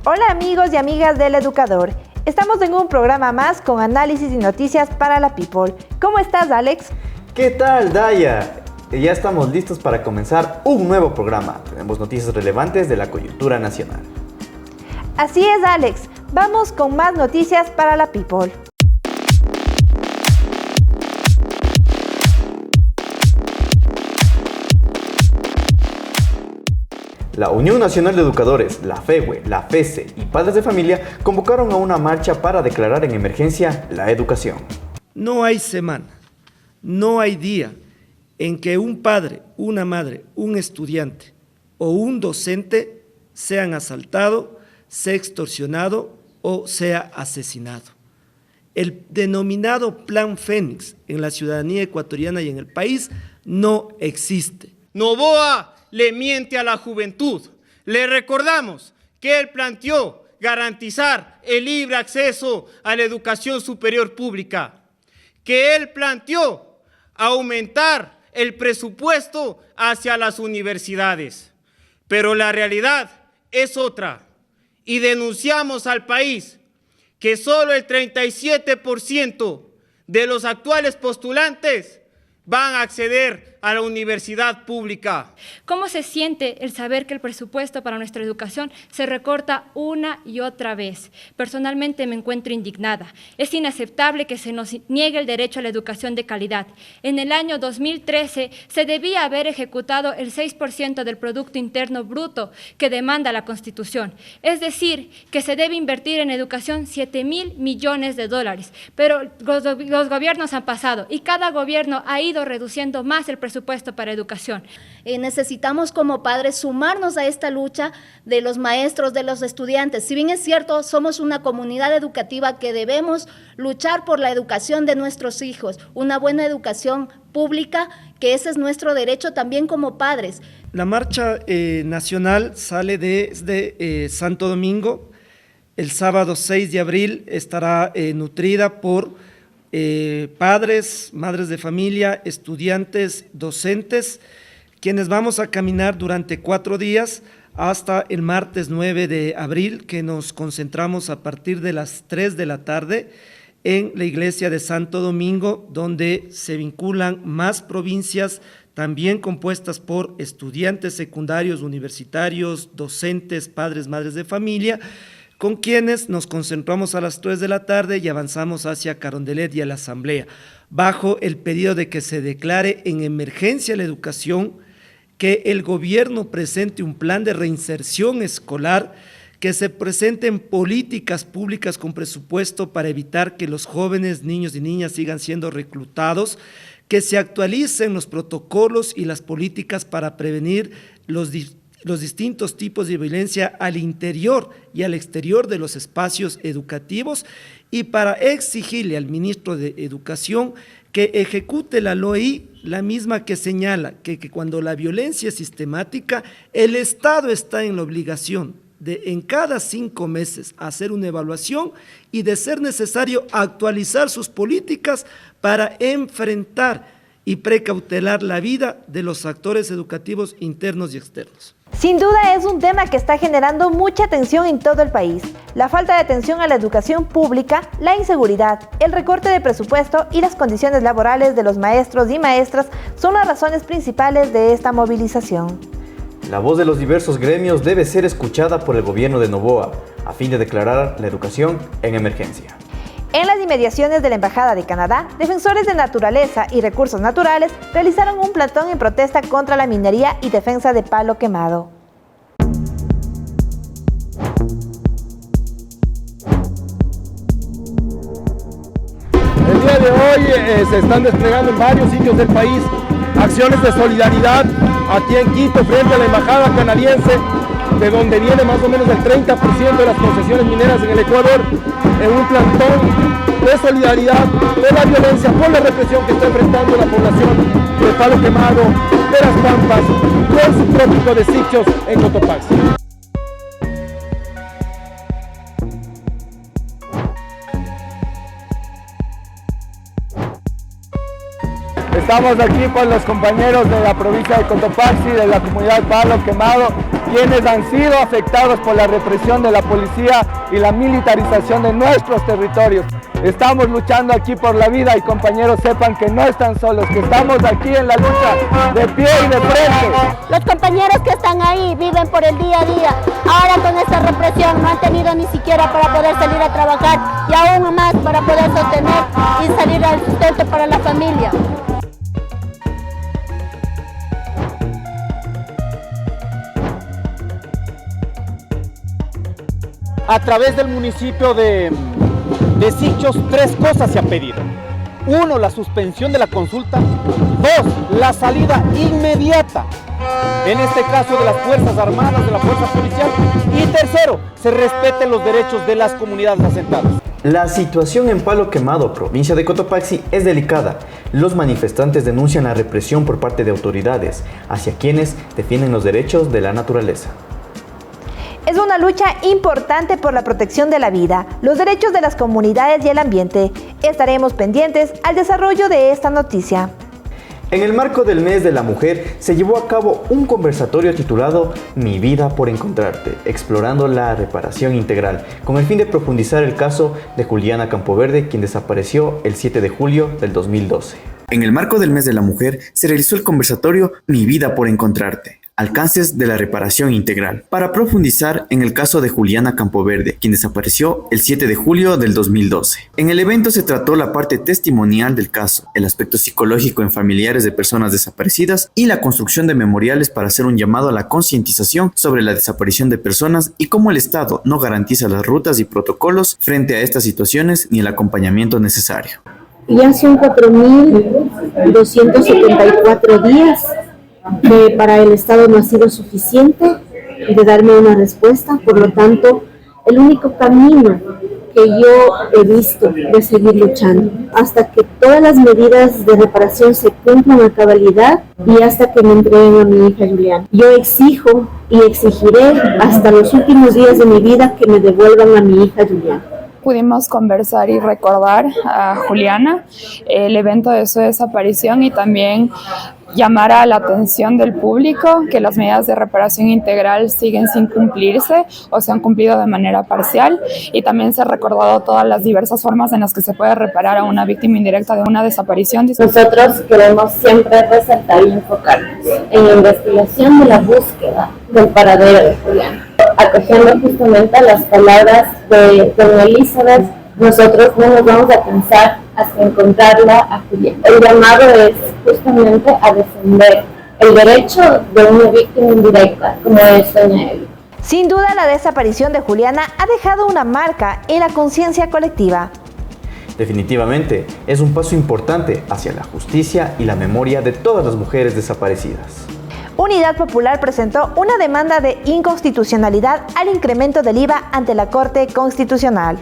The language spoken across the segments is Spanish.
Hola amigos y amigas del Educador. Estamos en un programa más con análisis y noticias para la People. ¿Cómo estás, Alex? ¿Qué tal, Daya? Ya estamos listos para comenzar un nuevo programa. Tenemos noticias relevantes de la coyuntura nacional. Así es, Alex. Vamos con más noticias para la People. La Unión Nacional de Educadores, la FEWE, la FESE y Padres de Familia convocaron a una marcha para declarar en emergencia la educación. No hay semana, no hay día en que un padre, una madre, un estudiante o un docente sean asaltado, sea extorsionado o sea asesinado. El denominado Plan Fénix en la ciudadanía ecuatoriana y en el país no existe. Noboa le miente a la juventud. Le recordamos que él planteó garantizar el libre acceso a la educación superior pública, que él planteó aumentar el presupuesto hacia las universidades. Pero la realidad es otra y denunciamos al país que solo el 37% de los actuales postulantes van a acceder a la universidad pública. ¿Cómo se siente el saber que el presupuesto para nuestra educación se recorta una y otra vez? Personalmente me encuentro indignada. Es inaceptable que se nos niegue el derecho a la educación de calidad. En el año 2013 se debía haber ejecutado el 6% del Producto Interno Bruto que demanda la Constitución. Es decir, que se debe invertir en educación 7.000 millones de dólares. Pero los gobiernos han pasado y cada gobierno ha ido reduciendo más el presupuesto para educación. Necesitamos como padres sumarnos a esta lucha de los maestros, de los estudiantes. Si bien es cierto, somos una comunidad educativa que debemos luchar por la educación de nuestros hijos, una buena educación pública, que ese es nuestro derecho también como padres. La marcha nacional sale desde Santo Domingo. El sábado 6 de abril estará nutrida por padres, madres de familia, estudiantes, docentes, quienes vamos a caminar durante 4 días hasta el martes 9 de abril, que nos concentramos a partir de las 3 de la tarde en la iglesia de Santo Domingo, donde se vinculan más provincias, también compuestas por estudiantes secundarios, universitarios, docentes, padres, madres de familia, con quienes nos concentramos a las 3 de la tarde y avanzamos hacia Carondelet y a la Asamblea, bajo el pedido de que se declare en emergencia la educación, que el gobierno presente un plan de reinserción escolar, que se presenten políticas públicas con presupuesto para evitar que los jóvenes, niños y niñas sigan siendo reclutados, que se actualicen los protocolos y las políticas para prevenir los distintos tipos de violencia al interior y al exterior de los espacios educativos, y para exigirle al ministro de Educación que ejecute la LOI, la misma que señala que cuando la violencia es sistemática, el Estado está en la obligación de en cada 5 meses hacer una evaluación y, de ser necesario, actualizar sus políticas para enfrentar y precautelar la vida de los actores educativos internos y externos. Sin duda es un tema que está generando mucha atención en todo el país. La falta de atención a la educación pública, la inseguridad, el recorte de presupuesto y las condiciones laborales de los maestros y maestras son las razones principales de esta movilización. La voz de los diversos gremios debe ser escuchada por el gobierno de Noboa a fin de declarar la educación en emergencia. En las inmediaciones de la Embajada de Canadá, defensores de naturaleza y recursos naturales realizaron un plantón en protesta contra la minería y defensa de palo quemado. El día de hoy se están desplegando en varios sitios del país acciones de solidaridad aquí en Quito frente a la Embajada canadiense, de donde viene más o menos el 30% de las concesiones mineras en el Ecuador, en un plantón de solidaridad de la violencia por la represión que está enfrentando la población de Palo Quemado, de Las Pampas, del subtrópico de Sichos en Cotopaxi. Estamos aquí con los compañeros de la provincia de Cotopaxi, de la comunidad Palo Quemado, quienes han sido afectados por la represión de la policía y la militarización de nuestros territorios. Estamos luchando aquí por la vida y compañeros sepan que no están solos, que estamos aquí en la lucha de pie y de frente. Los compañeros que están ahí viven por el día a día. Ahora con esta represión no han tenido ni siquiera para poder salir a trabajar y aún más para poder sostener y salir al sustento para la familia. A través del municipio de Sichos, 3 cosas se han pedido. 1, la suspensión de la consulta. 2, la salida inmediata, en este caso de las Fuerzas Armadas, de la Fuerza Policial. Y 3, se respeten los derechos de las comunidades asentadas. La situación en Palo Quemado, provincia de Cotopaxi, es delicada. Los manifestantes denuncian la represión por parte de autoridades hacia quienes defienden los derechos de la naturaleza. Es una lucha importante por la protección de la vida, los derechos de las comunidades y el ambiente. Estaremos pendientes al desarrollo de esta noticia. En el marco del mes de la mujer se llevó a cabo un conversatorio titulado Mi vida por encontrarte, explorando la reparación integral, con el fin de profundizar el caso de Juliana Campoverde, quien desapareció el 7 de julio del 2012. En el marco del mes de la mujer se realizó el conversatorio Mi vida por encontrarte, alcances de la reparación integral, para profundizar en el caso de Juliana Campoverde, quien desapareció el 7 de julio del 2012. En el evento se trató la parte testimonial del caso, el aspecto psicológico en familiares de personas desaparecidas y la construcción de memoriales para hacer un llamado a la concientización sobre la desaparición de personas y cómo el Estado no garantiza las rutas y protocolos frente a estas situaciones ni el acompañamiento necesario. Ya son 4.274 días que para el Estado no ha sido suficiente de darme una respuesta. Por lo tanto, el único camino que yo he visto de seguir luchando hasta que todas las medidas de reparación se cumplan a cabalidad y hasta que me entreguen a mi hija Juliana. Yo exijo y exigiré hasta los últimos días de mi vida que me devuelvan a mi hija Juliana. Pudimos conversar y recordar a Juliana, el evento de su desaparición, y también llamar a la atención del público que las medidas de reparación integral siguen sin cumplirse o se han cumplido de manera parcial, y también se ha recordado todas las diversas formas en las que se puede reparar a una víctima indirecta de una desaparición. Nosotros queremos siempre resaltar y enfocarnos en la investigación de la búsqueda del paradero de Juliana. Acogiendo justamente las palabras de doña Elizabeth, nosotros no nos vamos a cansar hasta encontrarla a Juliana. El llamado es justamente a defender el derecho de una víctima indirecta, como es doña Eli. Sin duda, la desaparición de Juliana ha dejado una marca en la conciencia colectiva. Definitivamente, es un paso importante hacia la justicia y la memoria de todas las mujeres desaparecidas. Unidad Popular presentó una demanda de inconstitucionalidad al incremento del IVA ante la Corte Constitucional.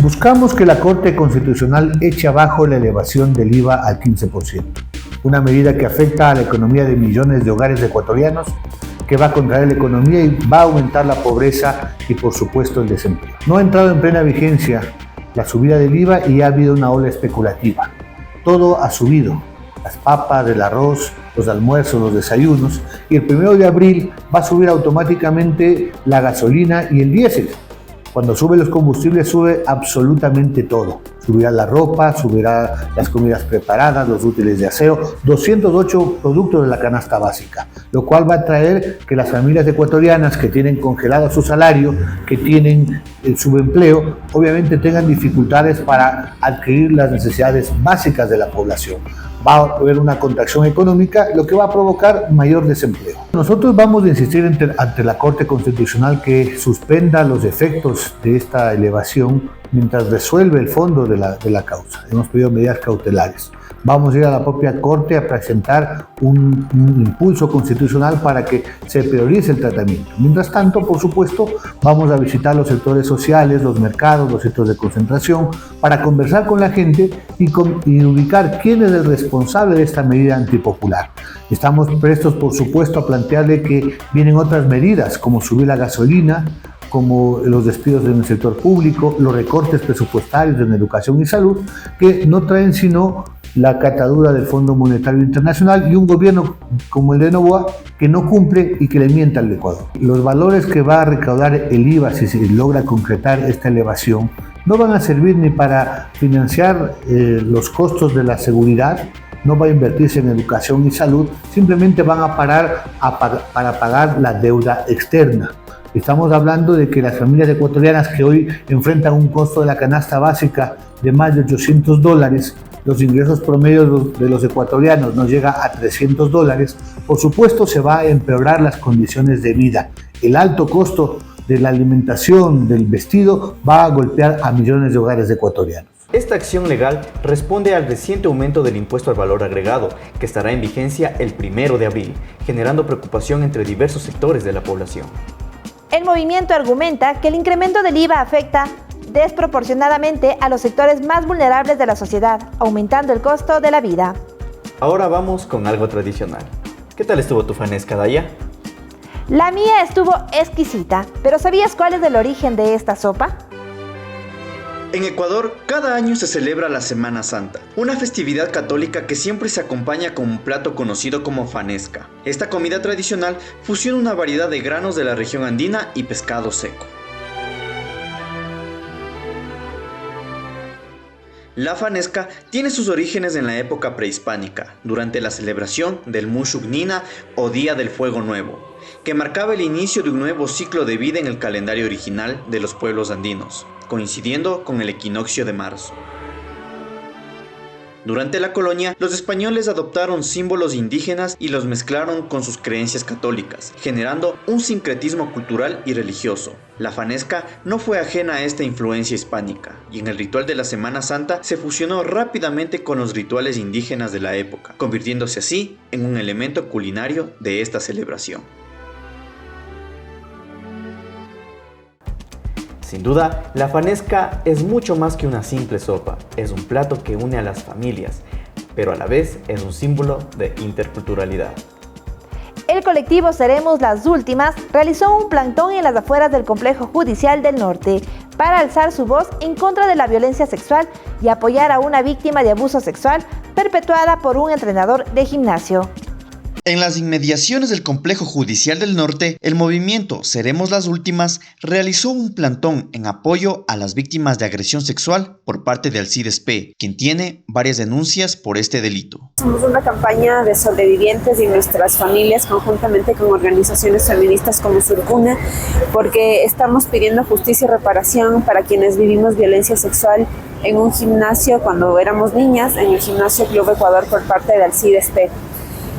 Buscamos que la Corte Constitucional eche abajo la elevación del IVA al 15%, una medida que afecta a la economía de millones de hogares ecuatorianos, que va a contraer la economía y va a aumentar la pobreza y, por supuesto, el desempleo. No ha entrado en plena vigencia la subida del IVA y ha habido una ola especulativa. Todo ha subido. Las papas, el arroz, los almuerzos, los desayunos, y el 1 de abril va a subir automáticamente la gasolina y el diésel. Cuando suben los combustibles sube absolutamente todo. Subirá la ropa, subirá las comidas preparadas, los útiles de aseo, 208 productos de la canasta básica, lo cual va a traer que las familias ecuatorianas que tienen congelado su salario, que tienen el subempleo, obviamente tengan dificultades para adquirir las necesidades básicas de la población. Va a haber una contracción económica, lo que va a provocar mayor desempleo. Nosotros vamos a insistir ante la Corte Constitucional que suspenda los efectos de esta elevación mientras resuelve el fondo de la causa. Hemos pedido medidas cautelares. Vamos a ir a la propia Corte a presentar un impulso constitucional para que se priorice el tratamiento. Mientras tanto, por supuesto, vamos a visitar los sectores sociales, los mercados, los centros de concentración, para conversar con la gente y ubicar quién es el responsable de esta medida antipopular. Estamos prestos, por supuesto, a plantearle que vienen otras medidas, como subir la gasolina, como los despidos en el sector público, los recortes presupuestarios en educación y salud, que no traen sino la catadura del Fondo Monetario Internacional y un gobierno como el de Noboa que no cumple y que le miente al Ecuador. Los valores que va a recaudar el IVA si se logra concretar esta elevación no van a servir ni para financiar los costos de la seguridad, no va a invertirse en educación y salud, simplemente van a parar para pagar la deuda externa. Estamos hablando de que las familias ecuatorianas que hoy enfrentan un costo de la canasta básica de más de $800, los ingresos promedios de los ecuatorianos nos llega a $300, por supuesto se va a empeorar las condiciones de vida. El alto costo de la alimentación, del vestido, va a golpear a millones de hogares ecuatorianos. Esta acción legal responde al reciente aumento del impuesto al valor agregado, que estará en vigencia el 1 de abril, generando preocupación entre diversos sectores de la población. El movimiento argumenta que el incremento del IVA afecta desproporcionadamente a los sectores más vulnerables de la sociedad, aumentando el costo de la vida. Ahora vamos con algo tradicional. ¿Qué tal estuvo tu fanesca, Daya? La mía estuvo exquisita, pero ¿sabías cuál es el origen de esta sopa? En Ecuador, cada año se celebra la Semana Santa, una festividad católica que siempre se acompaña con un plato conocido como fanesca. Esta comida tradicional fusiona una variedad de granos de la región andina y pescado seco. La fanesca tiene sus orígenes en la época prehispánica, durante la celebración del Mushugnina o Día del Fuego Nuevo, que marcaba el inicio de un nuevo ciclo de vida en el calendario original de los pueblos andinos, coincidiendo con el equinoccio de marzo. Durante la colonia, los españoles adoptaron símbolos indígenas y los mezclaron con sus creencias católicas, generando un sincretismo cultural y religioso. La fanesca no fue ajena a esta influencia hispánica, y en el ritual de la Semana Santa se fusionó rápidamente con los rituales indígenas de la época, convirtiéndose así en un elemento culinario de esta celebración. Sin duda, la fanesca es mucho más que una simple sopa, es un plato que une a las familias, pero a la vez es un símbolo de interculturalidad. El colectivo Seremos las Últimas realizó un plantón en las afueras del Complejo Judicial del Norte para alzar su voz en contra de la violencia sexual y apoyar a una víctima de abuso sexual perpetuada por un entrenador de gimnasio. En las inmediaciones del Complejo Judicial del Norte, el movimiento Seremos las Últimas realizó un plantón en apoyo a las víctimas de agresión sexual por parte de Alcides-P, quien tiene varias denuncias por este delito. Somos una campaña de sobrevivientes y nuestras familias conjuntamente con organizaciones feministas como Surcuna, porque estamos pidiendo justicia y reparación para quienes vivimos violencia sexual en un gimnasio cuando éramos niñas, en el gimnasio Club Ecuador por parte de Alcides-P.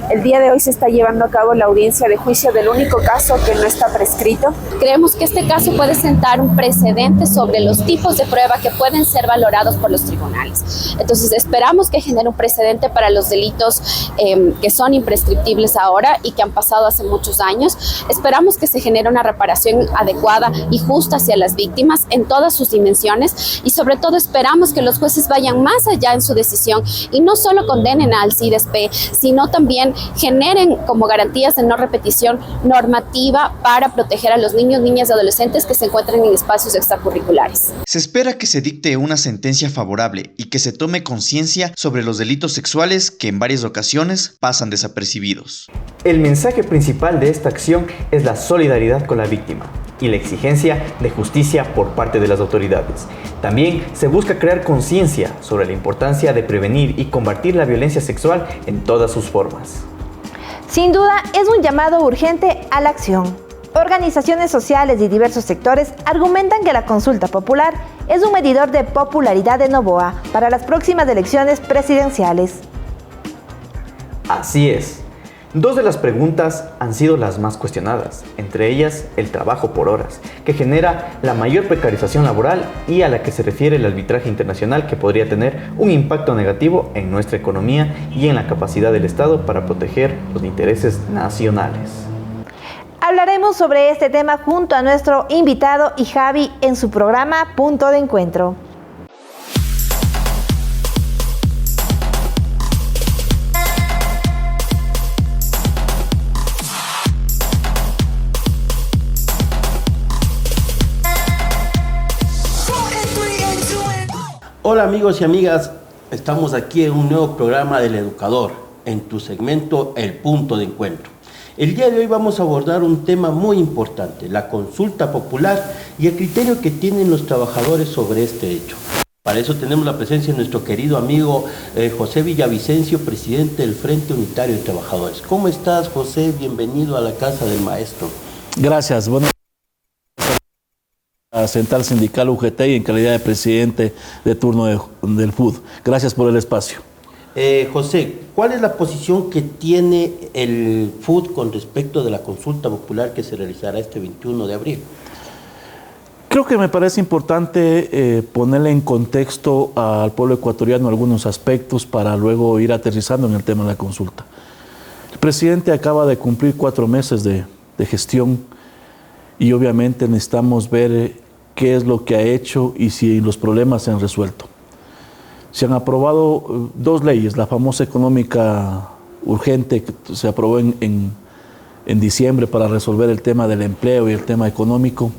El día de hoy se está llevando a cabo la audiencia de juicio del único caso que no está prescrito. Creemos que este caso puede sentar un precedente sobre los tipos de prueba que pueden ser valorados por los tribunales. Entonces esperamos que genere un precedente para los delitos que son imprescriptibles ahora y que han pasado hace muchos años. Esperamos que se genere una reparación adecuada y justa hacia las víctimas en todas sus dimensiones y sobre todo esperamos que los jueces vayan más allá en su decisión y no solo condenen a Alcides-P, sino también generen como garantías de no repetición normativa para proteger a los niños, niñas y adolescentes que se encuentran en espacios extracurriculares. Se espera que se dicte una sentencia favorable y que se tome conciencia sobre los delitos sexuales que en varias ocasiones pasan desapercibidos. El mensaje principal de esta acción es la solidaridad con la víctima y la exigencia de justicia por parte de las autoridades. También se busca crear conciencia sobre la importancia de prevenir y combatir la violencia sexual en todas sus formas. Sin duda, es un llamado urgente a la acción. Organizaciones sociales y diversos sectores argumentan que la consulta popular es un medidor de popularidad de Noboa para las próximas elecciones presidenciales. Así es. Dos de las preguntas han sido las más cuestionadas, entre ellas el trabajo por horas, que genera la mayor precarización laboral y a la que se refiere el arbitraje internacional que podría tener un impacto negativo en nuestra economía y en la capacidad del Estado para proteger los intereses nacionales. Hablaremos sobre este tema junto a nuestro invitado y Javi en su programa Punto de Encuentro. Hola amigos y amigas, Estamos aquí en un nuevo programa del Educador, en tu segmento El Punto de Encuentro. El día de hoy vamos a abordar un tema muy importante, la consulta popular y el criterio que tienen los trabajadores sobre este hecho. Para eso tenemos la presencia de nuestro querido amigo José Villavicencio, presidente del Frente Unitario de Trabajadores. ¿Cómo estás, José? Bienvenido a la Casa del Maestro. Gracias. Bueno, a Central Sindical UGT y en calidad de presidente de turno del FUD. Gracias por el espacio. José, ¿cuál es la posición que tiene el FUD con respecto de la consulta popular que se realizará este 21 de abril? Creo que me parece importante ponerle en contexto al pueblo ecuatoriano algunos aspectos para luego ir aterrizando en el tema de la consulta. El presidente acaba de cumplir 4 meses de gestión y obviamente necesitamos ver qué es lo que ha hecho y si los problemas se han resuelto. Se han aprobado 2 leyes, la famosa económica urgente que se aprobó en diciembre para resolver el tema del empleo y el tema económico,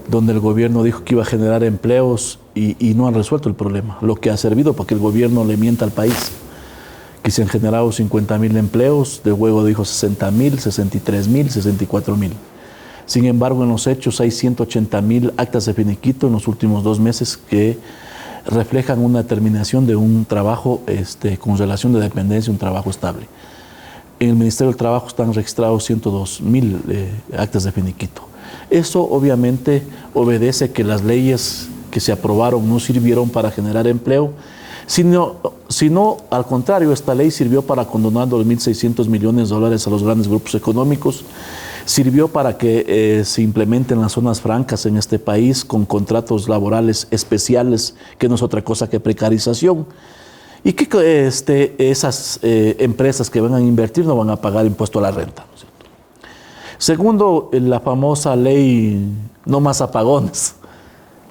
donde el gobierno dijo que iba a generar empleos y no han resuelto el problema, lo que ha servido para que el gobierno le mienta al país, que se han generado 50.000 empleos, de luego dijo 60.000, 63.000, 64.000. Sin embargo, en los hechos hay 180.000 actas de finiquito en los últimos 2 meses que reflejan una terminación de un trabajo con relación de dependencia, un trabajo estable. En el Ministerio del Trabajo están registrados 102.000 actas de finiquito. Eso obviamente obedece que las leyes que se aprobaron no sirvieron para generar empleo, sino al contrario, esta ley sirvió para condonar $2.600 millones a los grandes grupos económicos, sirvió para que se implementen las zonas francas en este país con contratos laborales especiales, que no es otra cosa que precarización, y que esas empresas que vengan a invertir no van a pagar impuesto a la renta, ¿no es cierto? Segundo, la famosa ley No Más Apagones,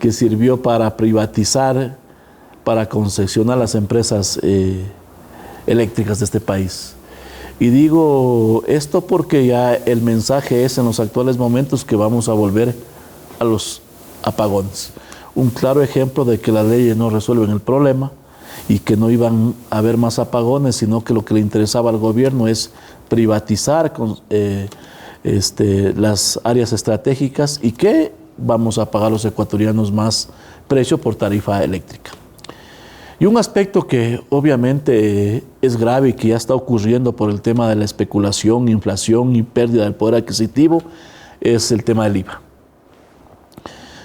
que sirvió para privatizar, para concesionar las empresas eléctricas de este país. Y digo esto porque ya el mensaje es en los actuales momentos que vamos a volver a los apagones. Un claro ejemplo de que las leyes no resuelven el problema y que no iban a haber más apagones, sino que lo que le interesaba al gobierno es privatizar las áreas estratégicas y que vamos a pagar los ecuatorianos más precio por tarifa eléctrica. Y un aspecto que obviamente es grave y que ya está ocurriendo por el tema de la especulación, inflación y pérdida del poder adquisitivo es el tema del IVA.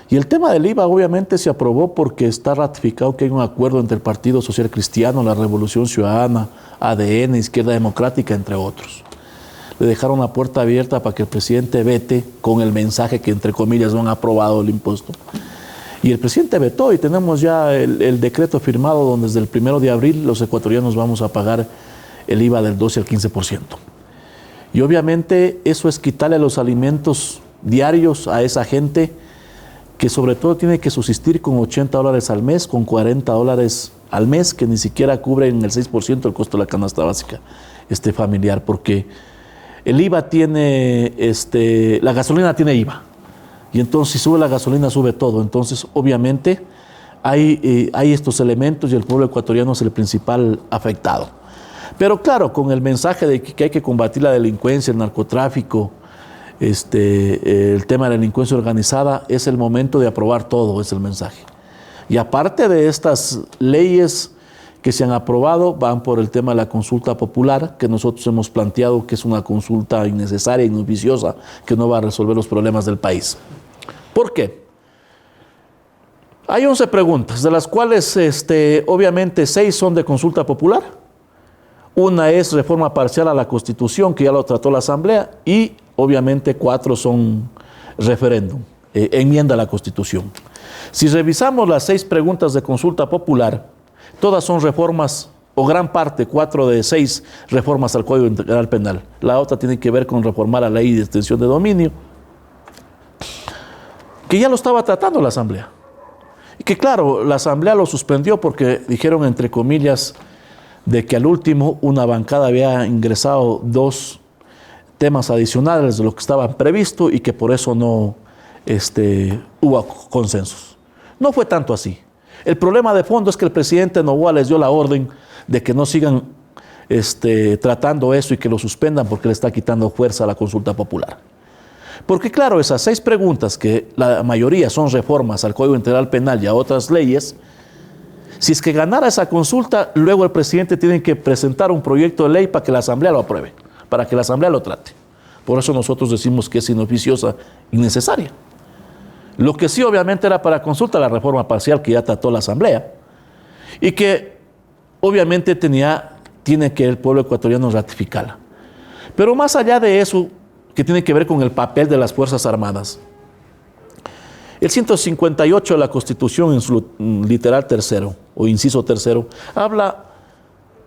Y el tema del IVA obviamente se aprobó porque está ratificado que hay un acuerdo entre el Partido Social Cristiano, la Revolución Ciudadana, ADN, Izquierda Democrática, entre otros. Le dejaron la puerta abierta para que el presidente vete con el mensaje que entre comillas no han aprobado el impuesto. Y el presidente vetó y tenemos ya el decreto firmado donde desde el 1 de abril los ecuatorianos vamos a pagar el IVA del 12 al 15%. Y obviamente eso es quitarle los alimentos diarios a esa gente que sobre todo tiene que subsistir con $80 al mes, con $40 al mes, que ni siquiera cubren el 6% del costo de la canasta básica familiar, porque el IVA tiene, la gasolina tiene IVA. Y entonces si sube la gasolina, sube todo. Entonces, obviamente, hay estos elementos y el pueblo ecuatoriano es el principal afectado. Pero claro, con el mensaje de que hay que combatir la delincuencia, el narcotráfico, el tema de la delincuencia organizada, es el momento de aprobar todo, es el mensaje. Y aparte de estas leyes que se han aprobado, van por el tema de la consulta popular, que nosotros hemos planteado que es una consulta innecesaria, inoficiosa, que no va a resolver los problemas del país. ¿Por qué? Hay 11 preguntas, de las cuales obviamente 6 son de consulta popular. Una es reforma parcial a la Constitución, que ya lo trató la Asamblea, y obviamente 4 son referéndum, enmienda a la Constitución. Si revisamos las 6 preguntas de consulta popular, todas son reformas, o gran parte, 4 de 6 reformas al Código Integral Penal. La otra tiene que ver con reformar la ley de extensión de dominio, que ya lo estaba tratando la Asamblea. Y que claro, la Asamblea lo suspendió porque dijeron, entre comillas, de que al último una bancada había ingresado 2 temas adicionales de lo que estaba previsto y que por eso no hubo consensos. No fue tanto así. El problema de fondo es que el presidente Noboa les dio la orden de que no sigan tratando eso y que lo suspendan porque le está quitando fuerza a la consulta popular. Porque claro, esas 6 preguntas, que la mayoría son reformas al Código Integral Penal y a otras leyes, si es que ganara esa consulta, luego el presidente tiene que presentar un proyecto de ley para que la Asamblea lo apruebe, para que la Asamblea lo trate. Por eso nosotros decimos que es inoficiosa y innecesaria. Lo que sí obviamente era para consulta la reforma parcial que ya trató la Asamblea y que obviamente tiene que el pueblo ecuatoriano ratificarla. Pero más allá de eso, que tiene que ver con el papel de las Fuerzas Armadas, el 158 de la Constitución en su literal tercero o inciso tercero habla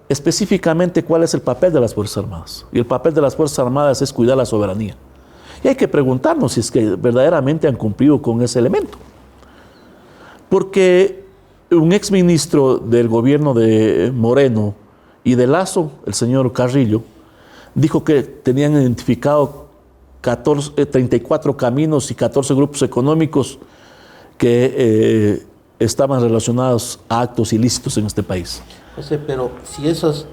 específicamente cuál es el papel de las Fuerzas Armadas. Y el papel de las Fuerzas Armadas es cuidar la soberanía. Y hay que preguntarnos si es que verdaderamente han cumplido con ese elemento. Porque un exministro del gobierno de Moreno y de Lazo, el señor Carrillo, dijo que tenían identificado 34 caminos y 14 grupos económicos que estaban relacionados a actos ilícitos en este país. José, pero si esas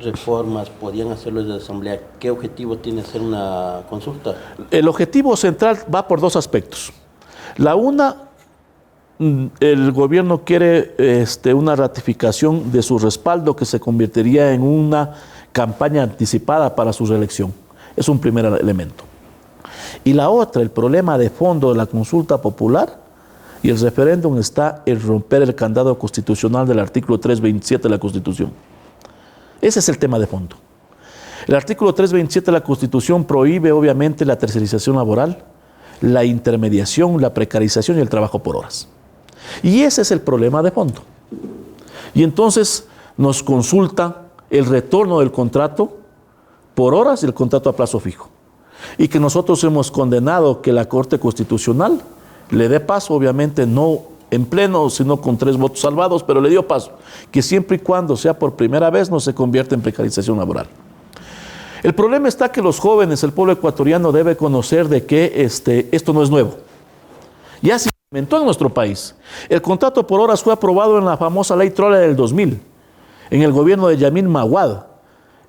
reformas podían hacerlo desde la Asamblea, ¿qué objetivo tiene hacer una consulta? El objetivo central va por 2 aspectos. La una, el gobierno quiere una ratificación de su respaldo que se convertiría en una campaña anticipada para su reelección. Es un primer elemento. Y la otra, el problema de fondo de la consulta popular y el referéndum está en romper el candado constitucional del artículo 327 de la Constitución. Ese es el tema de fondo. El artículo 327 de la Constitución prohíbe obviamente la tercerización laboral, la intermediación, la precarización y el trabajo por horas. Y ese es el problema de fondo. Y entonces nos consulta el retorno del contrato por horas y el contrato a plazo fijo. Y que nosotros hemos condenado que la Corte Constitucional le dé paso, obviamente no en pleno, sino con 3 votos salvados, pero le dio paso, que siempre y cuando sea por primera vez no se convierte en precarización laboral. El problema está que los jóvenes, el pueblo ecuatoriano debe conocer de que esto no es nuevo. Ya se implementó en nuestro país. El contrato por horas fue aprobado en la famosa ley Trole del 2000, en el gobierno de Yamil Maguad,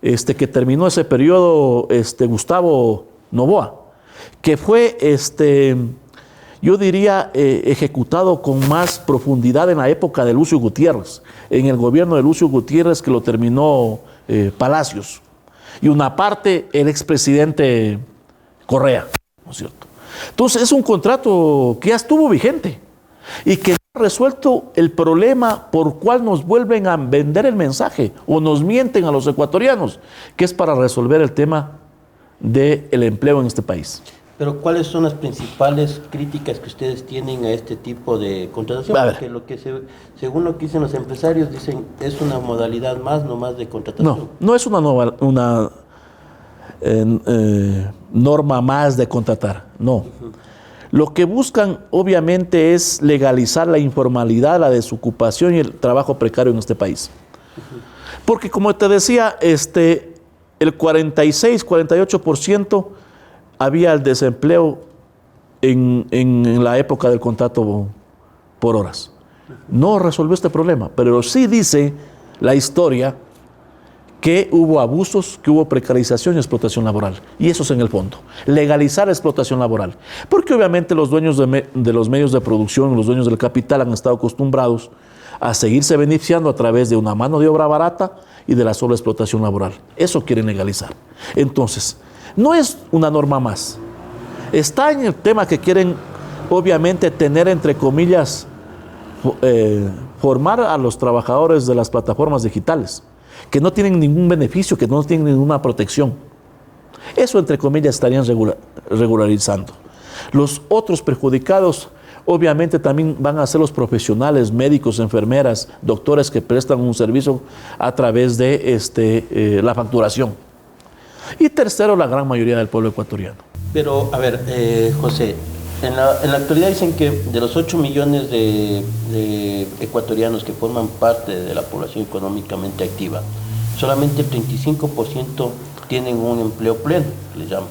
que terminó ese periodo Gustavo Noboa, que fue, yo diría, ejecutado con más profundidad en la época de Lucio Gutiérrez, en el gobierno de Lucio Gutiérrez, que lo terminó Palacios, y una parte el expresidente Correa, ¿no es cierto? Entonces es un contrato que ya estuvo vigente y que no ha resuelto el problema por cual nos vuelven a vender el mensaje o nos mienten a los ecuatorianos, que es para resolver el tema del empleo en este país. Pero ¿cuáles son las principales críticas que ustedes tienen a este tipo de contratación? Porque lo que según lo que dicen los empresarios, dicen es una modalidad más, no más de contratación. No es una norma más de contratar, no. Lo que buscan obviamente es legalizar la informalidad, la desocupación y el trabajo precario en este país. Porque como te decía, el 46-48% había el desempleo en la época del contrato por horas. No resolvió este problema, pero sí dice la historia que hubo abusos, que hubo precarización y explotación laboral. Y eso es en el fondo, legalizar la explotación laboral. Porque obviamente los dueños de los medios de producción, los dueños del capital han estado acostumbrados a seguirse beneficiando a través de una mano de obra barata y de la sola explotación laboral. Eso quieren legalizar. Entonces, no es una norma más. Está en el tema que quieren, obviamente, tener, entre comillas, formar a los trabajadores de las plataformas digitales, que no tienen ningún beneficio, que no tienen ninguna protección. Eso, entre comillas, estarían regularizando. Los otros perjudicados, obviamente, también van a ser los profesionales, médicos, enfermeras, doctores que prestan un servicio a través de la facturación. Y tercero, la gran mayoría del pueblo ecuatoriano. Pero, a ver, José, en la actualidad dicen que de los 8 millones de ecuatorianos que forman parte de la población económicamente activa, solamente el 35% tienen un empleo pleno, le llaman.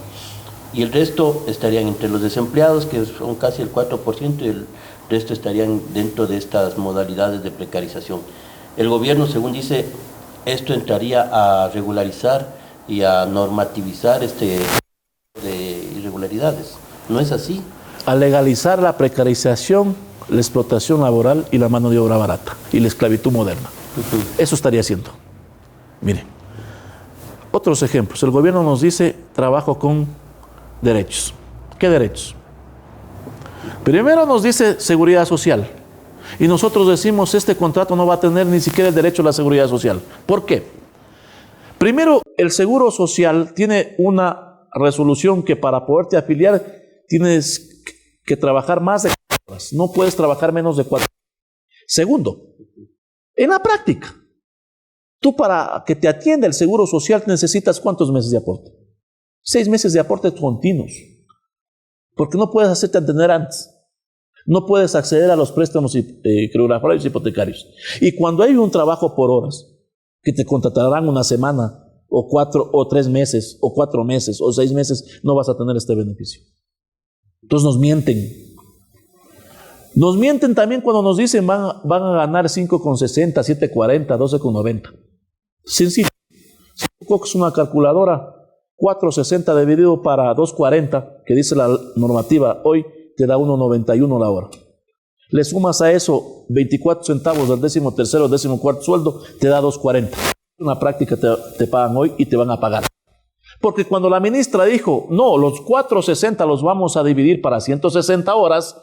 y el resto estarían entre los desempleados, que son casi el 4%, y el resto estarían dentro de estas modalidades de precarización. El gobierno, según dice, esto entraría a regularizar y a normativizar de irregularidades. ¿No es así? A legalizar la precarización, la explotación laboral y la mano de obra barata y la esclavitud moderna. Eso estaría haciendo. Miren, otros ejemplos. El gobierno nos dice trabajo con derechos. ¿Qué derechos? Primero nos dice seguridad social. Y nosotros decimos, este contrato no va a tener ni siquiera el derecho a la seguridad social. ¿Por qué? Primero, el seguro social tiene una resolución que para poderte afiliar tienes que trabajar más de 4 horas. No puedes trabajar menos de 4 horas. Segundo, en la práctica, tú para que te atienda el seguro social necesitas ¿cuántos meses de aporte? 6 meses de aportes continuos. Porque no puedes hacerte entender antes. No puedes acceder a los préstamos crediticios hipotecarios. Y cuando hay un trabajo por horas, que te contratarán una semana, o 4, o 3 meses, o 4 meses, o 6 meses, no vas a tener este beneficio. Entonces nos mienten. Nos mienten también cuando nos dicen van a ganar 5,60, 7,40, 12,90. Sencillo. Si tú coges una calculadora, 4,60 dividido para 2,40, que dice la normativa hoy, te da 1,91 la hora. Le sumas a eso 24 centavos del 13º, 14º sueldo, te da 2,40. Una práctica te pagan hoy y te van a pagar. Porque cuando la ministra dijo, no, los 4,60 los vamos a dividir para 160 horas,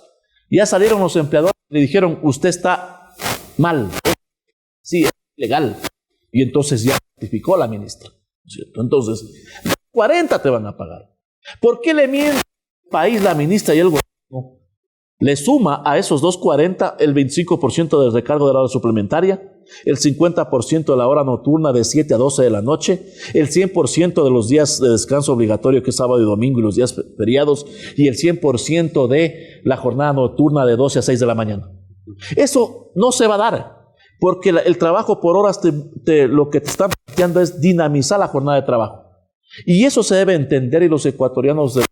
ya salieron los empleadores y le dijeron, usted está mal. Sí, es ilegal. Y entonces ya ratificó la ministra. ¿Cierto? Entonces, 40 te van a pagar. ¿Por qué le miente el país, la ministra y el gobierno? Le suma a esos 2,40 el 25% del recargo de la hora suplementaria, el 50% de la hora nocturna de 7 a 12 de la noche, el 100% de los días de descanso obligatorio que es sábado y domingo y los días feriados, y el 100% de la jornada nocturna de 12 a 6 de la mañana. Eso no se va a dar, porque el trabajo por horas lo que te están planteando es dinamizar la jornada de trabajo. Y eso se debe entender, y los ecuatorianos deben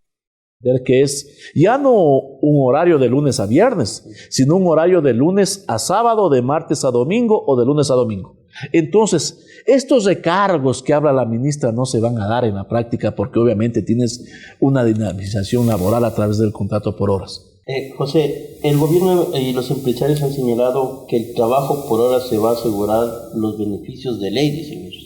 entender que es ya no un horario de lunes a viernes, sino un horario de lunes a sábado, de martes a domingo o de lunes a domingo. Entonces, estos recargos que habla la ministra no se van a dar en la práctica porque obviamente tienes una dinamización laboral a través del contrato por horas. José, el gobierno y los empresarios han señalado que el trabajo por horas se va a asegurar los beneficios de ley, dicen ellos.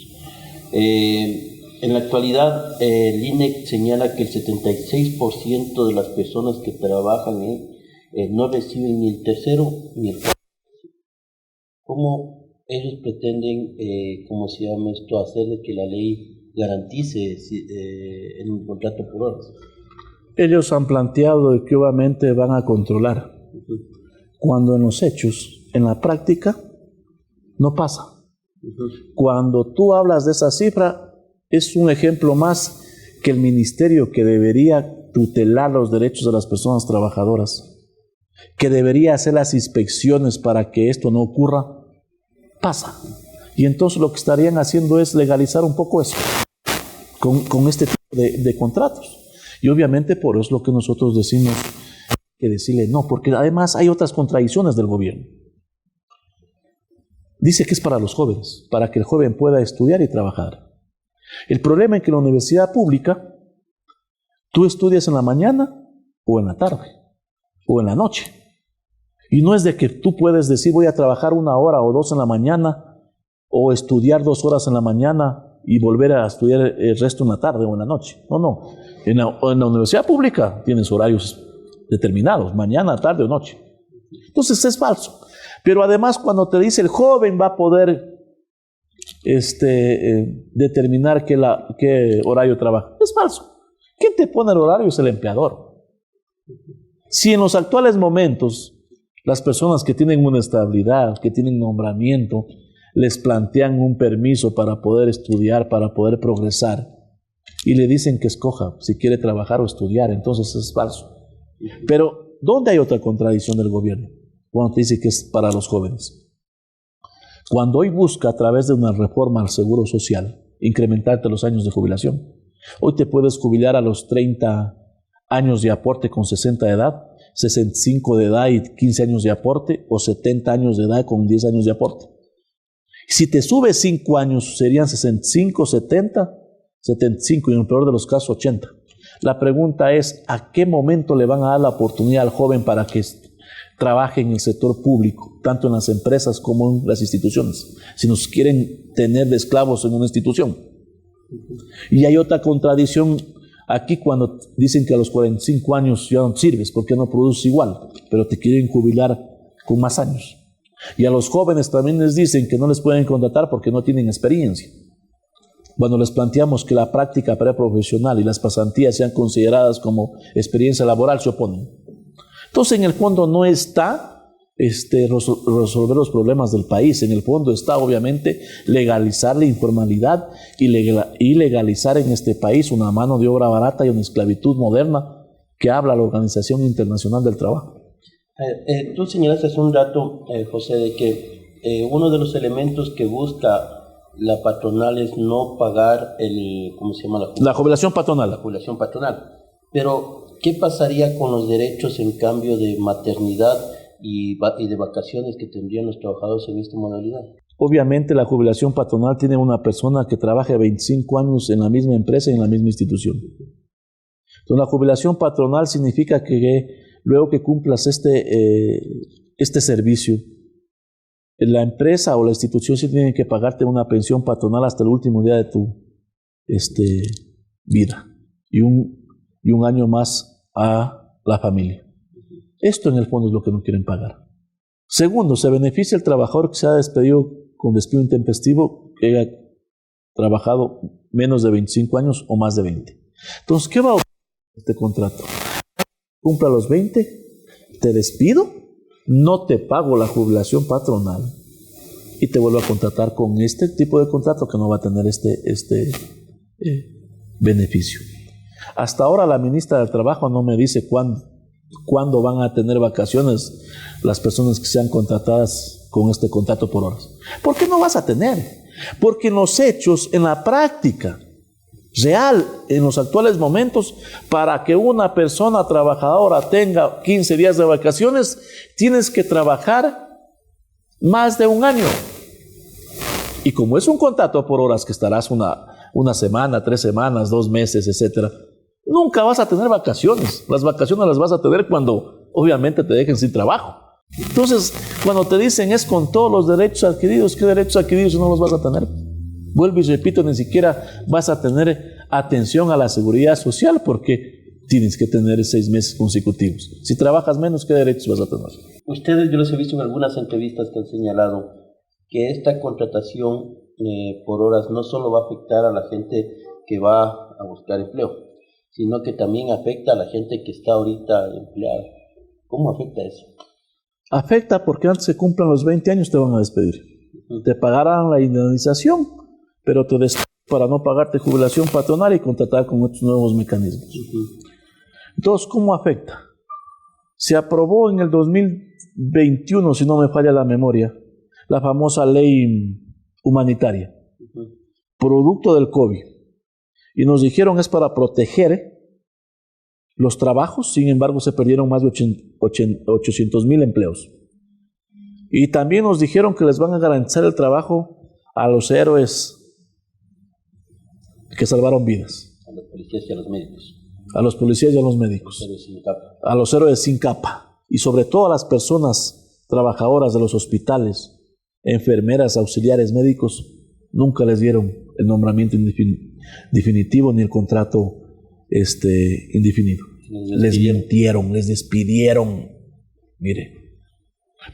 En la actualidad, el INEC señala que el 76% de las personas que trabajan no reciben ni el tercero ni el cuarto. ¿Cómo ellos pretenden, hacer de que la ley garantice el contrato por horas? Ellos han planteado que obviamente van a controlar, cuando en los hechos, en la práctica, no pasa. Cuando tú hablas de esa cifra, es un ejemplo más que el ministerio que debería tutelar los derechos de las personas trabajadoras, que debería hacer las inspecciones para que esto no ocurra, pasa. Y entonces lo que estarían haciendo es legalizar un poco eso, con este tipo de contratos. Y obviamente por eso es lo que nosotros decimos que decirle no, porque además hay otras contradicciones del gobierno. Dice que es para los jóvenes, para que el joven pueda estudiar y trabajar. El problema es que en la universidad pública, tú estudias en la mañana o en la tarde o en la noche. Y no es de que tú puedes decir voy a trabajar 1 hora o 2 en la mañana o estudiar 2 horas en la mañana y volver a estudiar el resto en la tarde o en la noche. No. En la universidad pública tienes horarios determinados, mañana, tarde o noche. Entonces es falso. Pero además cuando te dice el joven va a poder determinar qué horario trabaja, es falso. ¿Quién te pone el horario? Es el empleador. Si en los actuales momentos las personas que tienen una estabilidad, que tienen nombramiento, les plantean un permiso para poder estudiar, para poder progresar, y le dicen que escoja si quiere trabajar o estudiar, entonces es falso. Pero, ¿dónde hay otra contradicción del gobierno? Cuando te dice que es para los jóvenes. Cuando hoy busca a través de una reforma al seguro social incrementarte los años de jubilación. Hoy te puedes jubilar a los 30 años de aporte con 60 de edad, 65 de edad y 15 años de aporte, o 70 años de edad con 10 años de aporte. Si te subes 5 años, serían 65, 70, 75 y en el peor de los casos 80. La pregunta es, ¿a qué momento le van a dar la oportunidad al joven para que trabaje en el sector público, tanto en las empresas como en las instituciones, si nos quieren tener de esclavos en una institución? Y hay otra contradicción aquí cuando dicen que a los 45 años ya no sirves porque no produces igual, pero te quieren jubilar con más años. Y a los jóvenes también les dicen que no les pueden contratar porque no tienen experiencia. Cuando les planteamos que la práctica preprofesional y las pasantías sean consideradas como experiencia laboral, se oponen. Entonces, en el fondo no está resolver los problemas del país. En el fondo está, obviamente, legalizar la informalidad y legalizar en este país una mano de obra barata y una esclavitud moderna que habla la Organización Internacional del Trabajo. Tú señalaste hace un rato, José, de que uno de los elementos que busca la patronal es no pagar la jubilación patronal. La jubilación patronal. Pero, ¿qué pasaría con los derechos en cambio de maternidad y de vacaciones que tendrían los trabajadores en esta modalidad? Obviamente la jubilación patronal tiene una persona que trabaje 25 años en la misma empresa y en la misma institución. Entonces, la jubilación patronal significa que luego que cumplas este servicio, la empresa o la institución sí tienen que pagarte una pensión patronal hasta el último día de tu vida y un año más a la familia. Esto en el fondo es lo que no quieren pagar. Segundo, se beneficia el trabajador que se ha despedido con despido intempestivo, que haya trabajado menos de 25 años o más de 20. Entonces, ¿qué va a ocurrir con este contrato? Cumpla los 20, te despido, no te pago la jubilación patronal y te vuelvo a contratar con este tipo de contrato que no va a tener este beneficio. Hasta ahora la ministra del Trabajo no me dice cuándo van a tener vacaciones las personas que sean contratadas con este contrato por horas. ¿Por qué no vas a tener? Porque en los hechos, en la práctica real, en los actuales momentos, para que una persona trabajadora tenga 15 días de vacaciones, tienes que trabajar más de un año. Y como es un contrato por horas que estarás una semana, 3 semanas, 2 meses, etcétera, nunca vas a tener vacaciones. Las vacaciones las vas a tener cuando obviamente te dejen sin trabajo. Entonces, cuando te dicen es con todos los derechos adquiridos, ¿qué derechos adquiridos no los vas a tener? Vuelvo y repito, ni siquiera vas a tener atención a la seguridad social porque tienes que tener 6 meses consecutivos. Si trabajas menos, ¿qué derechos vas a tener? Ustedes, yo los he visto en algunas entrevistas que han señalado que esta contratación por horas no solo va a afectar a la gente que va a buscar empleo, sino que también afecta a la gente que está ahorita empleada. ¿Cómo afecta eso? Afecta porque antes que cumplan los 20 años te van a despedir. Te pagarán la indemnización, pero te despiden para no pagarte jubilación patronal y contratar con estos nuevos mecanismos. Entonces, ¿cómo afecta? Se aprobó en el 2021, si no me falla la memoria, la famosa ley humanitaria, producto del COVID. Y nos dijeron es para proteger los trabajos, sin embargo se perdieron más de 800,000 empleos. Y también nos dijeron que les van a garantizar el trabajo a los héroes que salvaron vidas. A los policías y a los médicos. A los policías y a los médicos. A los héroes sin capa. Y sobre todo a las personas trabajadoras de los hospitales, enfermeras, auxiliares, médicos, nunca les dieron el nombramiento definitivo ni el contrato indefinido. Les mintieron, les despidieron. Mire.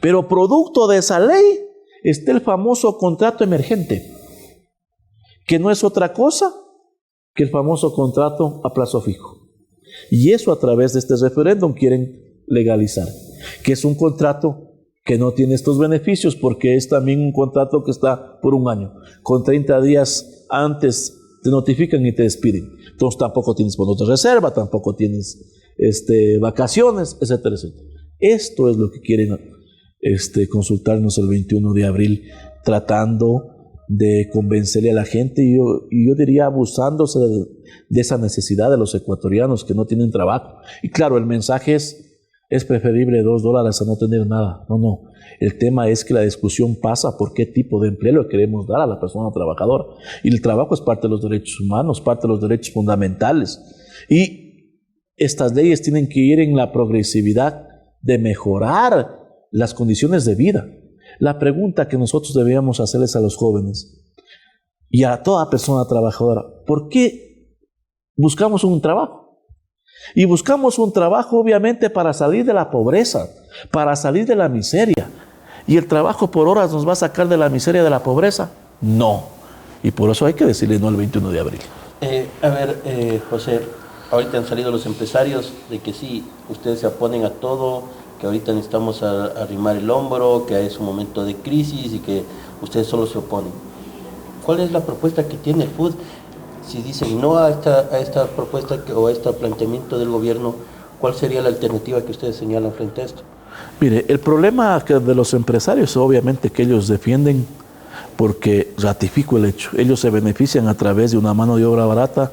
Pero producto de esa ley está el famoso contrato emergente, que no es otra cosa que el famoso contrato a plazo fijo. Y eso a través de este referéndum quieren legalizar, que es un contrato que no tiene estos beneficios porque es también un contrato que está por un año. Con 30 días antes te notifican y te despiden. Entonces tampoco tienes bonos de reserva, tampoco tienes vacaciones, etcétera, etcétera. Esto es lo que quieren consultarnos el 21 de abril, tratando de convencerle a la gente y yo diría abusándose de esa necesidad de los ecuatorianos que no tienen trabajo. Y claro, el mensaje es preferible $2 a no tener nada. No. El tema es que la discusión pasa por qué tipo de empleo le queremos dar a la persona trabajadora. Y el trabajo es parte de los derechos humanos, parte de los derechos fundamentales. Y estas leyes tienen que ir en la progresividad de mejorar las condiciones de vida. La pregunta que nosotros deberíamos hacerles a los jóvenes y a toda persona trabajadora, ¿por qué buscamos un trabajo? Y buscamos un trabajo obviamente para salir de la pobreza, para salir de la miseria. ¿Y el trabajo por horas nos va a sacar de la miseria, de la pobreza? No. Y por eso hay que decirle no al 21 de abril. José, ahorita han salido los empresarios de que sí, ustedes se oponen a todo, que ahorita necesitamos arrimar el hombro, que es un momento de crisis y que ustedes solo se oponen. ¿Cuál es la propuesta que tiene el FUD? Si dicen no a esta propuesta o a este planteamiento del gobierno, ¿cuál sería la alternativa que ustedes señalan frente a esto? Mire, el problema de los empresarios obviamente que ellos defienden, porque ratifico el hecho, ellos se benefician a través de una mano de obra barata,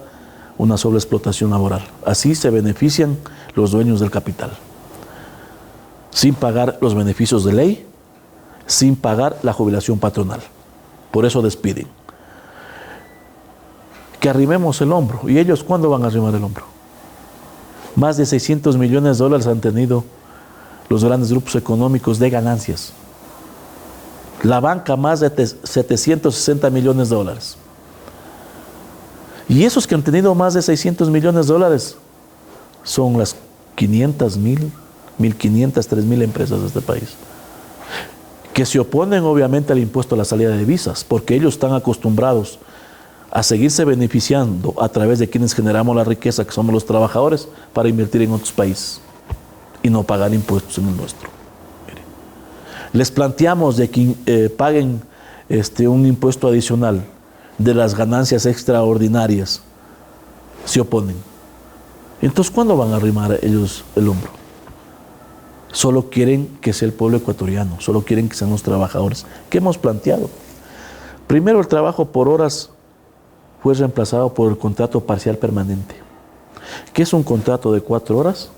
una sobreexplotación laboral. Así se benefician los dueños del capital, sin pagar los beneficios de ley, sin pagar la jubilación patronal. Por eso despiden. Que arrimemos el hombro. ¿Y ellos cuándo van a arrimar el hombro? Más de $600 millones han tenido los grandes grupos económicos de ganancias. La banca más de $760 millones. Y esos que han tenido más de $600 millones son las 500.000, 1.500, 3.000 empresas de este país, que se oponen obviamente al impuesto a la salida de visas, porque ellos están acostumbrados a seguirse beneficiando a través de quienes generamos la riqueza, que somos los trabajadores, para invertir en otros países y no pagar impuestos en el nuestro. Mire, les planteamos de que paguen un impuesto adicional de las ganancias extraordinarias, se oponen. Entonces, ¿cuándo van a arrimar ellos el hombro? Solo quieren que sea el pueblo ecuatoriano, solo quieren que sean los trabajadores. ¿Qué hemos planteado? Primero, el trabajo por horas fue reemplazado por el contrato parcial permanente, que es un contrato de 4 horas,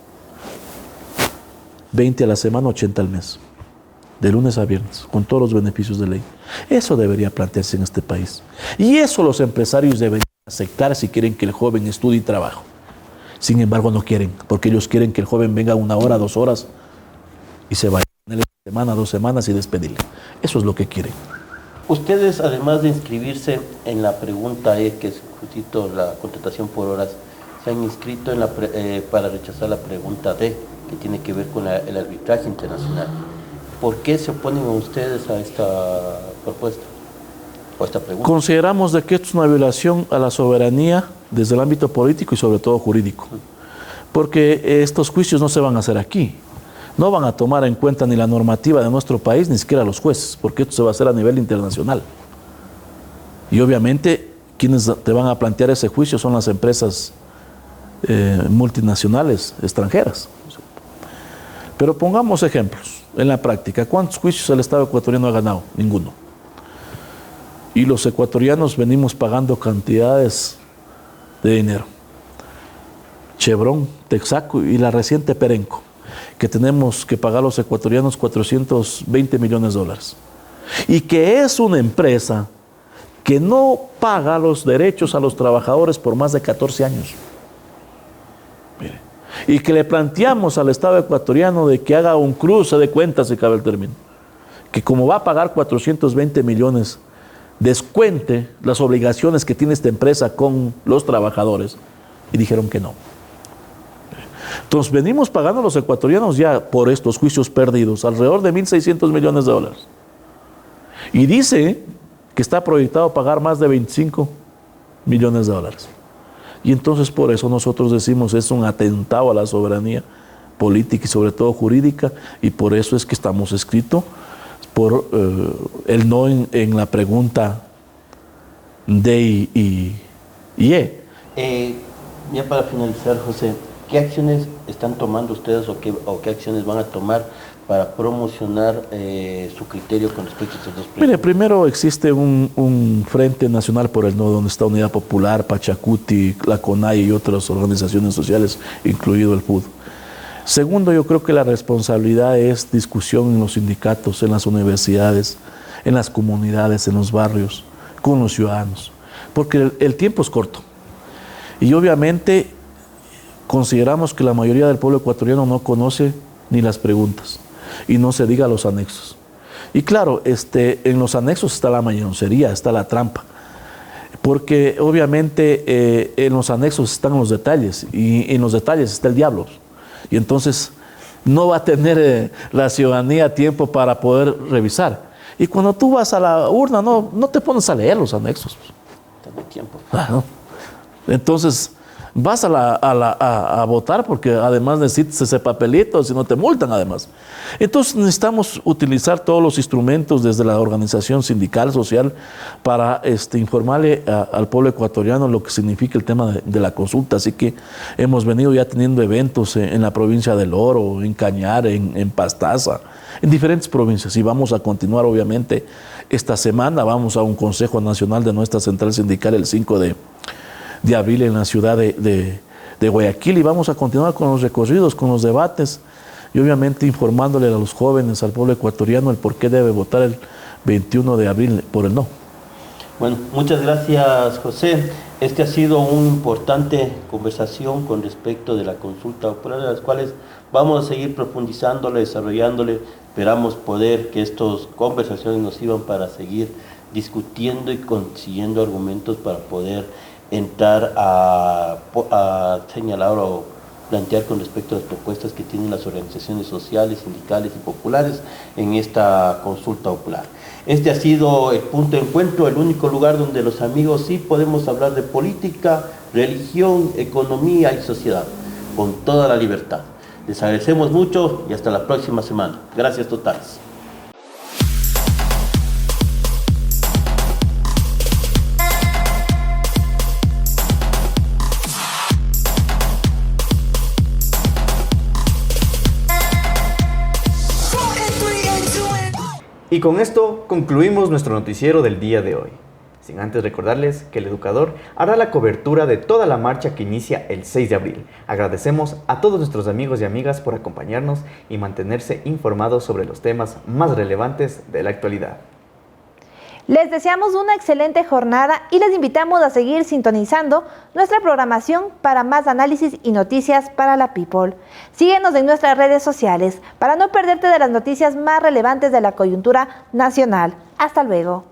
20 a la semana, 80 al mes, de lunes a viernes, con todos los beneficios de ley. Eso debería plantearse en este país. Y eso los empresarios deberían aceptar si quieren que el joven estudie y trabaje. Sin embargo, no quieren, porque ellos quieren que el joven venga 1 hora, 2 horas y se vaya una semana, 2 semanas y despedirle. Eso es lo que quieren. Ustedes, además de inscribirse en la pregunta E, que es justito la contratación por horas, se han inscrito en para rechazar la pregunta D, que tiene que ver con el arbitraje internacional. ¿Por qué se oponen ustedes a esta propuesta o esta pregunta? Consideramos de que esto es una violación a la soberanía desde el ámbito político y sobre todo jurídico, porque estos juicios no se van a hacer aquí. No van a tomar en cuenta ni la normativa de nuestro país, ni siquiera los jueces, porque esto se va a hacer a nivel internacional. Y obviamente quienes te van a plantear ese juicio son las empresas multinacionales extranjeras. Pero pongamos ejemplos en la práctica. ¿Cuántos juicios el Estado ecuatoriano ha ganado? Ninguno. Y los ecuatorianos venimos pagando cantidades de dinero. Chevron, Texaco y la reciente Perenco, que tenemos que pagar los ecuatorianos $420 millones. Y que es una empresa que no paga los derechos a los trabajadores por más de 14 años. Mire, y que le planteamos al Estado ecuatoriano de que haga un cruce de cuentas, si cabe el término, que como va a pagar 420 millones, descuente las obligaciones que tiene esta empresa con los trabajadores. Y dijeron que no. Entonces venimos pagando los ecuatorianos ya por estos juicios perdidos alrededor de $1.600 millones. Y dice que está proyectado pagar más de $25 millones. Y entonces por eso nosotros decimos es un atentado a la soberanía política y sobre todo jurídica, y por eso es que estamos escritos por el no en la pregunta D y E. Ya para finalizar, José, ¿qué acciones están tomando ustedes o qué acciones van a tomar para promocionar su criterio con respecto a estos dos proyectos? Mire, primero existe un Frente Nacional por el No, donde está Unidad Popular, Pachacuti, la CONAI y otras organizaciones sociales, incluido el FUD. Segundo, yo creo que la responsabilidad es discusión en los sindicatos, en las universidades, en las comunidades, en los barrios, con los ciudadanos, porque el tiempo es corto. Y obviamente consideramos que la mayoría del pueblo ecuatoriano no conoce ni las preguntas, y no se diga los anexos. Y claro, en los anexos está la mañosería, está la trampa, porque obviamente en los anexos están los detalles, y en los detalles está el diablo. Y entonces no va a tener la ciudadanía tiempo para poder revisar. Y cuando tú vas a la urna, no te pones a leer los anexos. No hay tiempo. Entonces vas a votar, porque además necesitas ese papelito, si no te multan además. Entonces necesitamos utilizar todos los instrumentos desde la organización sindical, social, para informarle al pueblo ecuatoriano lo que significa el tema de la consulta. Así que hemos venido ya teniendo eventos en la provincia del Oro, en Cañar, en Pastaza, en diferentes provincias, y vamos a continuar obviamente esta semana. Vamos a un Consejo Nacional de nuestra Central Sindical el 5 de abril en la ciudad de Guayaquil, y vamos a continuar con los recorridos, con los debates, y obviamente informándole a los jóvenes, al pueblo ecuatoriano, el por qué debe votar el 21 de abril por el no. Bueno, muchas gracias, José. Ha sido una importante conversación con respecto de la consulta popular, de las cuales vamos a seguir profundizándole, desarrollándole. Esperamos poder que estas conversaciones nos sirvan para seguir discutiendo y consiguiendo argumentos para poder entrar a señalar o plantear con respecto a las propuestas que tienen las organizaciones sociales, sindicales y populares en esta consulta popular. Este ha sido el punto de encuentro, el único lugar donde los amigos sí podemos hablar de política, religión, economía y sociedad, con toda la libertad. Les agradecemos mucho y hasta la próxima semana. Gracias totales. Y con esto concluimos nuestro noticiero del día de hoy. Sin antes recordarles que el educador hará la cobertura de toda la marcha que inicia el 6 de abril. Agradecemos a todos nuestros amigos y amigas por acompañarnos y mantenerse informados sobre los temas más relevantes de la actualidad. Les deseamos una excelente jornada y les invitamos a seguir sintonizando nuestra programación para más análisis y noticias para la People. Síguenos en nuestras redes sociales para no perderte de las noticias más relevantes de la coyuntura nacional. Hasta luego.